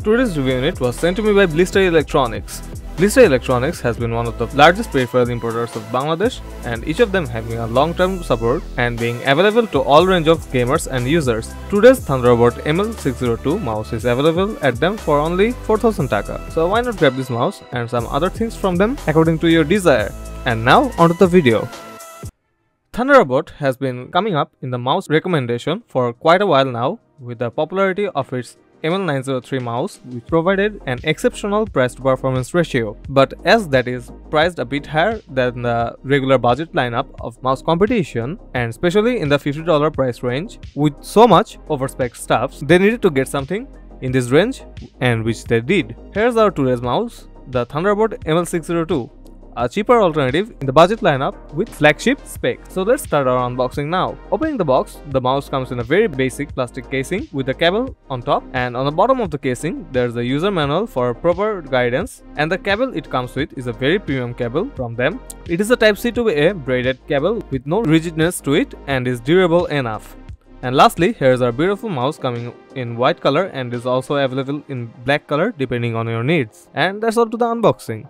Today's review unit was sent to me by Blister Electronics. Blister Electronics has been one of the largest peripheral importers of Bangladesh, and each of them having a long-term support and being available to all range of gamers and users. Today's Thunderobot Ml602 mouse is available at them for only 4000 taka. So why not grab this mouse and some other things from them according to your desire. And now onto the video. Thunderobot has been coming up in the mouse recommendation for quite a while now with the popularity of its Ml903 mouse, which provided an exceptional price to performance ratio, but as that is priced a bit higher than the regular budget lineup of mouse competition, and especially in the $50 price range, with so much overspec stuffs, they needed to get something in this range, and which they did. Here's our today's mouse, the Thunderobot Ml602. A cheaper alternative in the budget lineup with flagship spec. So let's start our unboxing now. Opening the box, the mouse comes in a very basic plastic casing with a cable on top, and on the bottom of the casing there's a user manual for proper guidance, and the cable it comes with is a very premium cable from them. It is a Type-C to A braided cable with no rigidness to it and is durable enough. And lastly, here's our beautiful mouse coming in white color and is also available in black color depending on your needs. And that's all to the unboxing.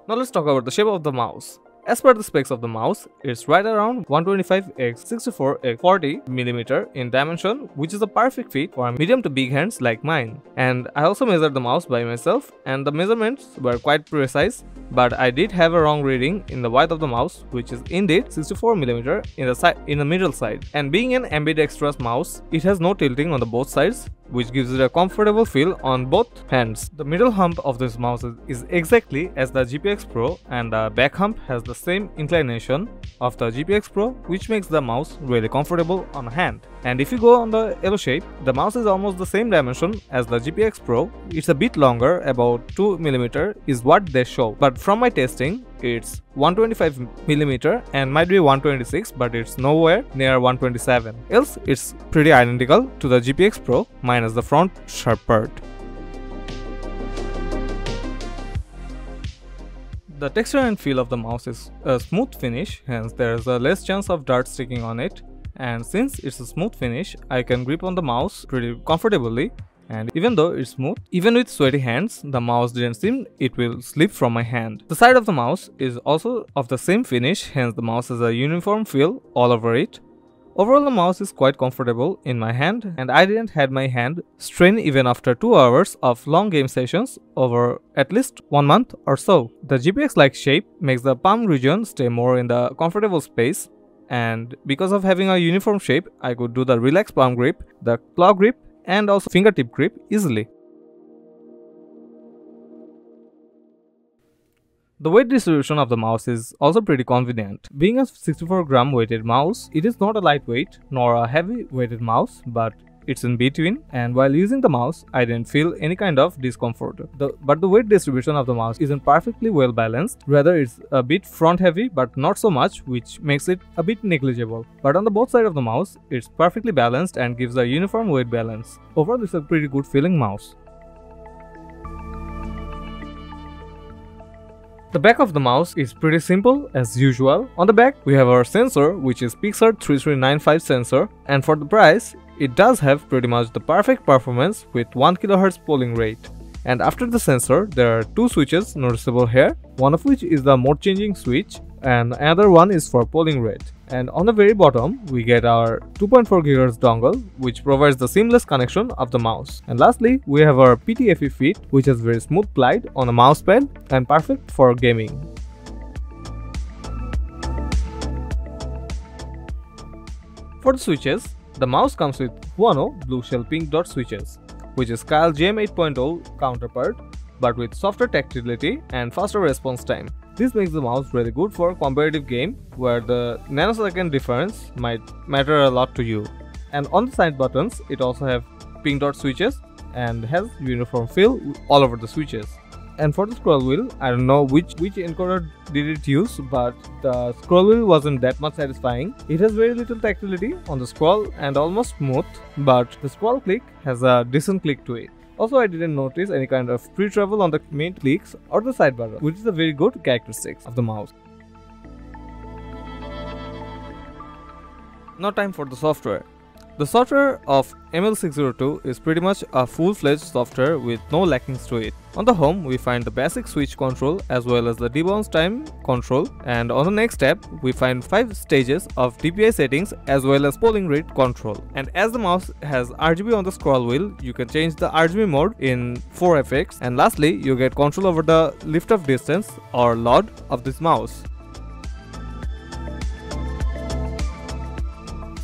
Now let's talk about the shape of the mouse. As per the specs of the mouse, it's right around 125x64x40mm in dimension, which is a perfect fit for medium to big hands like mine. And I also measured the mouse by myself, and the measurements were quite precise, but I did have a wrong reading in the width of the mouse, which is indeed 64mm in the middle side. And being an ambidextrous mouse, it has no tilting on the both sides, which gives it a comfortable feel on both hands. The middle hump of this mouse is exactly as the GPX Pro, and the back hump has the same inclination of the GPX Pro, which makes the mouse really comfortable on a hand. And if you go on the L shape, the mouse is almost the same dimension as the GPX Pro. It's a bit longer, about 2mm is what they show, but from my testing it's 125mm and might be 126, but it's nowhere near 127. Else it's pretty identical to the GPX Pro minus the front sharp part. The texture and feel of the mouse is a smooth finish, hence there is a less chance of dirt sticking on it, and since it's a smooth finish, I can grip on the mouse pretty comfortably. And even though it's smooth, even with sweaty hands, the mouse didn't seem it will slip from my hand. The side of the mouse is also of the same finish, hence the mouse has a uniform feel all over it. Overall, the mouse is quite comfortable in my hand, and I didn't had my hand strain even after 2 hours of long game sessions over at least 1 month or so. The GPX-like shape makes the palm region stay more in the comfortable space, and because of having a uniform shape, I could do the relaxed palm grip, the claw grip, and also fingertip grip easily. The weight distribution of the mouse is also pretty convenient. Being a 64g weighted mouse, it is not a lightweight nor a heavy weighted mouse, but it's in between, and while using the mouse, I didn't feel any kind of discomfort. But the weight distribution of the mouse isn't perfectly well balanced. Rather, it's a bit front heavy, but not so much, which makes it a bit negligible. But on the both sides of the mouse, it's perfectly balanced and gives a uniform weight balance. Overall, it's a pretty good feeling mouse. The back of the mouse is pretty simple as usual. On the back, we have our sensor, which is Pixar 3395 sensor, and for the price, it does have pretty much the perfect performance with 1 kHz polling rate. And after the sensor, there are 2 switches noticeable here, one of which is the mode changing switch and another one is for polling rate. And on the very bottom, we get our 2.4 GHz dongle, which provides the seamless connection of the mouse. And lastly, we have our PTFE feet, which is very smooth glide on a mouse pad and perfect for gaming. For the switches, the mouse comes with Huano blue shell pink dot switches, which is Kyle GM 8.0 counterpart, but with softer tactility and faster response time. This makes the mouse really good for competitive game where the nanosecond difference might matter a lot to you. And on the side buttons, it also have pink dot switches and has uniform feel all over the switches. And for the scroll wheel, I don't know which encoder did it use, but the scroll wheel wasn't that much satisfying. It has very little tactility on the scroll and almost smooth, but the scroll click has a decent click to it. Also, I didn't notice any kind of pre-travel on the main clicks or the side button, which is a very good characteristic of the mouse. Now time for the software. The software of ML602 is pretty much a full-fledged software with no lackings to it. On the home, we find the basic switch control as well as the debounce time control, and on the next tab, we find 5 stages of DPI settings as well as polling rate control. And as the mouse has RGB on the scroll wheel, you can change the RGB mode in 4fx, and lastly, you get control over the lift-off distance or LOD of this mouse.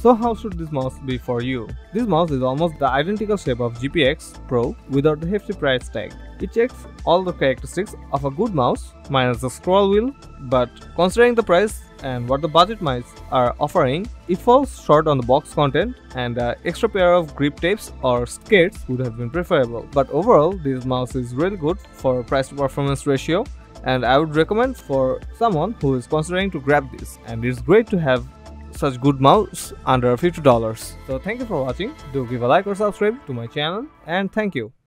So how should this mouse be for you? This mouse is almost the identical shape of GPX Pro without the hefty price tag. It checks all the characteristics of a good mouse minus the scroll wheel, but considering the price and what the budget mice are offering, it falls short on the box content, and an extra pair of grip tapes or skates would have been preferable. But overall, this mouse is really good for price to performance ratio, and I would recommend for someone who is considering to grab this, and it's great to have such good mouse under $50. So thank you for watching. Do give a like or subscribe to my channel, and thank you.